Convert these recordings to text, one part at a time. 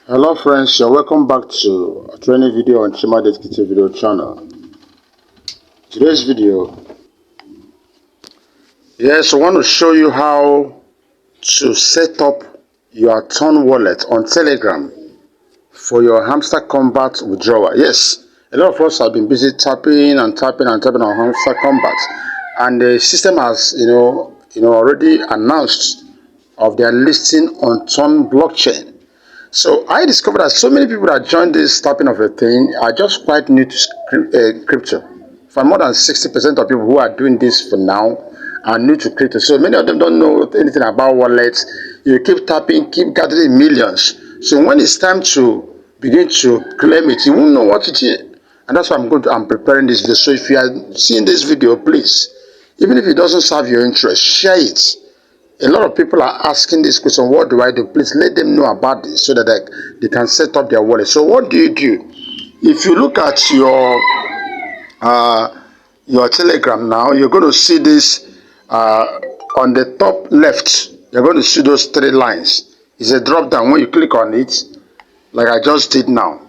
Hello friends, you're welcome back to a training video on Chima Detective video channel. Today's video, yes, I want to show you how to set up your Ton wallet on Telegram for your Hamster Kombat Withdrawal. Yes, a lot of us have been busy tapping on Hamster Kombat, and the system has already announced of their listing on Ton blockchain. So I discovered that so many people that joined this tapping of a thing are just quite new to crypto. For more than 60% of people who are doing this for now are new to crypto. So many of them don't know anything about wallets. You keep tapping, keep gathering millions. So when it's time to begin to claim it, you won't know what it is. And that's why I'm preparing this video. So if you are seeing this video, please, even if it doesn't serve your interest, share it. A lot of people are asking this question, what do I do? Please let them know about this so that they can set up their wallet. So what do? If you look at your Telegram now, you're going to see this on the top left. You're going to see those three lines. It's a drop down. When you click on it, like I just did now,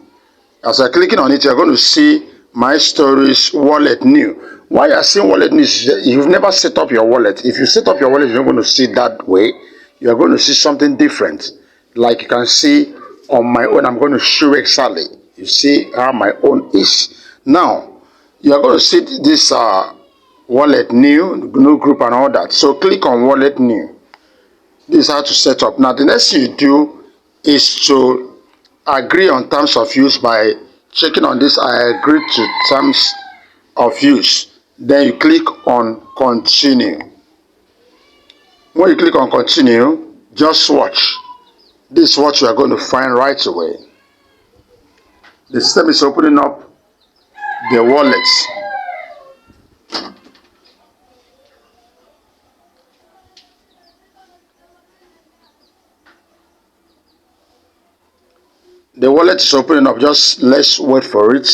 as I'm clicking on it, you're going to see my stories wallet new. Why you're seeing wallet new is you've never set up your wallet. If you set up your wallet, you're not going to see it that way. You're going to see something different. Like you can see on my own, I'm going to show exactly. You see how my own is. Now, you're going to see this wallet new group and all that. So click on wallet new. This is how to set up. Now, the next thing you do is to agree on terms of use by checking on this I agree to terms of use. Then you click on continue. When you click on continue, just watch. This is what you are going to find right away. The system is opening up the wallets. The wallet is opening up. Just let's wait for it.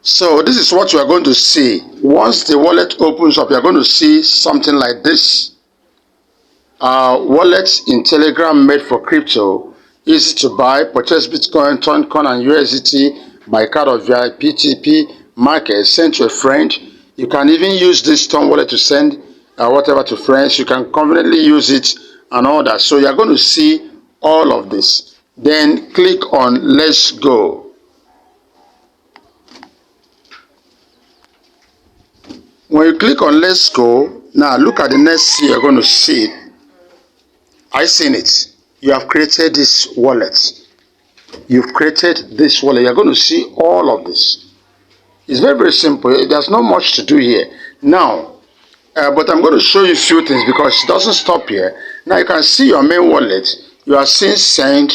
So this is what you are going to see. Once the wallet opens up, you are going to see something like this. Wallets in Telegram made for crypto. Easy to buy, purchase Bitcoin, Ton coin and USDT by card or via PTP market. Send to a friend. You can even use this Ton wallet to send whatever to friends. You can conveniently use it and all that. So you are going to see all of this. Then click on Let's Go. When you click on Let's Go, now look at the next thing you're going to see. I seen it. You have created this wallet. You've created this wallet. You're going to see all of this. It's very, very simple. There's not much to do here. Now, but I'm going to show you a few things because it doesn't stop here. Now you can see your main wallet. You are seeing send,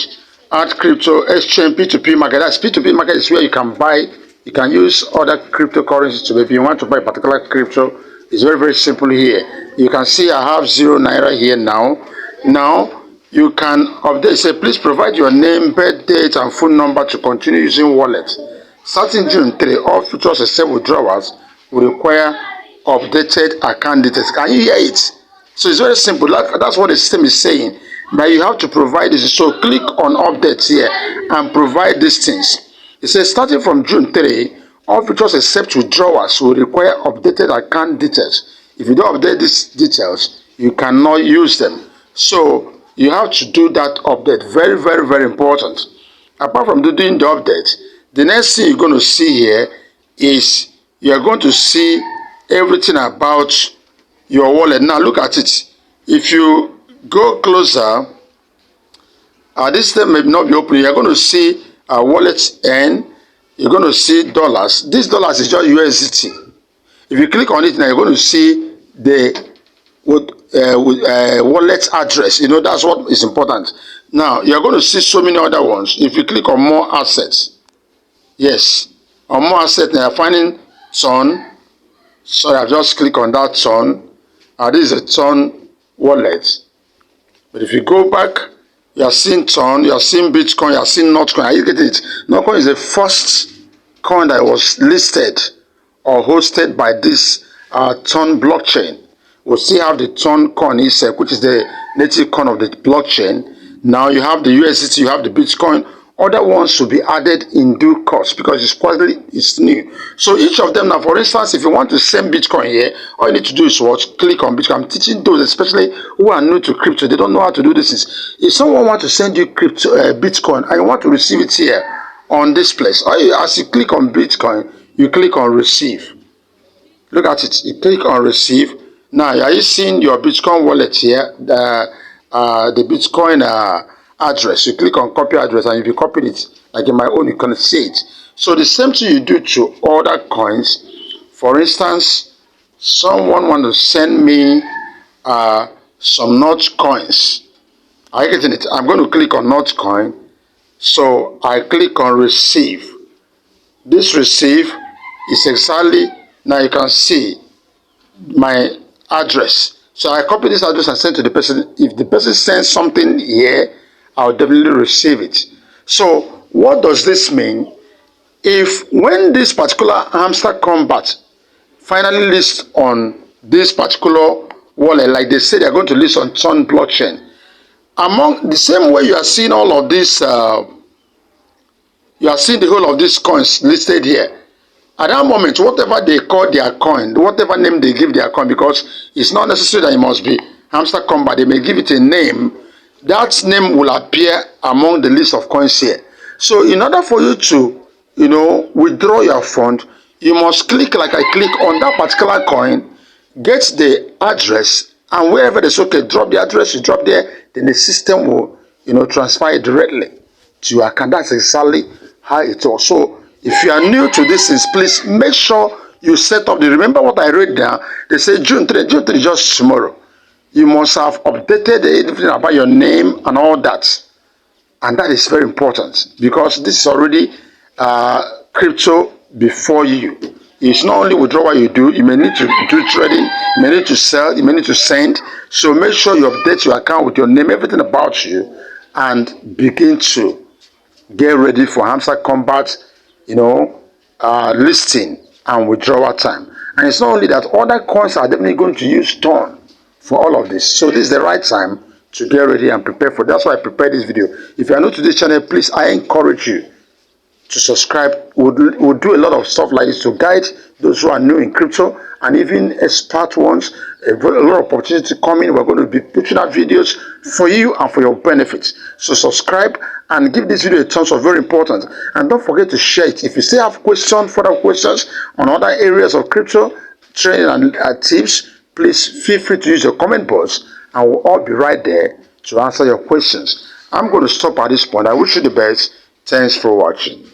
add crypto, exchange, P2P market. That's P2P market is where you can buy. You can use other cryptocurrencies to, if you want to buy a particular crypto. It's very, very simple here. You can see I have 0 naira here now. Now you can update. Say please provide your name, birth date, and phone number to continue using wallet. Starting June 3, all features except withdrawals will require updated account details. Can you hear it? So it's very simple. That's what the system is saying. But you have to provide this. So click on updates here and provide these things. It says starting from June 3, all features except withdrawals will require updated account details. If you don't update these details, you cannot use them. So you have to do that update. Very, very, very important. Apart from doing the update, the next thing you're going to see here is you're going to see everything about your wallet. Now look at it. If you go closer, this thing may not be open. You're going to see wallet N. You're going to see dollars. This dollars is just USDT. If you click on it now, you're going to see the wallet address. That's what is important. Now you're going to see so many other ones. If you click on more assets, yes, on more assets, now you're finding Ton. Sorry, I just click on that Ton. This is a Ton wallet. But if you go back, you are seeing Ton, you are seeing Bitcoin, you are seeing Notcoin. Are you getting it? Notcoin is the first coin that was listed or hosted by this Ton blockchain. We'll see how the Ton coin is, which is the native coin of the blockchain. Now you have the USDT, you have the Bitcoin. Other ones will be added in due course because it's new. So each of them now, for instance, if you want to send Bitcoin here, all you need to do is what? Click on Bitcoin. I'm teaching those, especially who are new to crypto. They don't know how to do this. If someone wants to send you Bitcoin and you want to receive it here on this place, as you click on Bitcoin, you click on receive. Look at it. You click on receive. Now, are you seeing your Bitcoin wallet here? The Bitcoin address. You click on copy address, and if you copy it, like in my own, you can see it. So the same thing you do to other coins. For instance, someone want to send me some Not coins. Are you getting it? I'm going to click on Not coin. So I click on receive. This receive is exactly, now you can see my address. So I copy this address and send to the person. If the person sends something here, I'll definitely receive it. So what does this mean? If when this particular Hamster Kombat finally lists on this particular wallet, like they say they're going to list on Ton blockchain, among the same way you are seeing all of this, you are seeing the whole of these coins listed here. At that moment, whatever they call their coin, whatever name they give their coin, because it's not necessary that it must be Hamster Kombat, they may give it a name. That name will appear among the list of coins here. So in order for you to, withdraw your fund, you must click like I click on that particular coin, get the address, and wherever they say, okay, drop the address, you drop there, then the system will, transfer it directly to your account. That's exactly how it was. So if you are new to this, please make sure you set up remember what I read there. They say June 3 just tomorrow. You must have updated everything about your name and all that. And that is very important because this is already crypto before you. It's not only withdrawal you do, you may need to do trading, you may need to sell, you may need to send. So make sure you update your account with your name, everything about you, and begin to get ready for Hamster Kombat, listing and withdrawal time. And it's not only that, other coins are definitely going to use Ton for all of this. So this is the right time to get ready and prepare for. That's why I prepared this video. If you are new to this channel, please, I encourage you to subscribe. We'll do a lot of stuff like this to guide those who are new in crypto and even expert ones. A lot of opportunity coming. We're going to be putting out videos for you and for your benefits. So subscribe and give this video a thumbs up. Very important. And don't forget to share it. If you still have questions, further questions on other areas of crypto training and tips, please feel free to use your comment box, and we'll all be right there to answer your questions. I'm going to stop at this point. I wish you the best. Thanks for watching.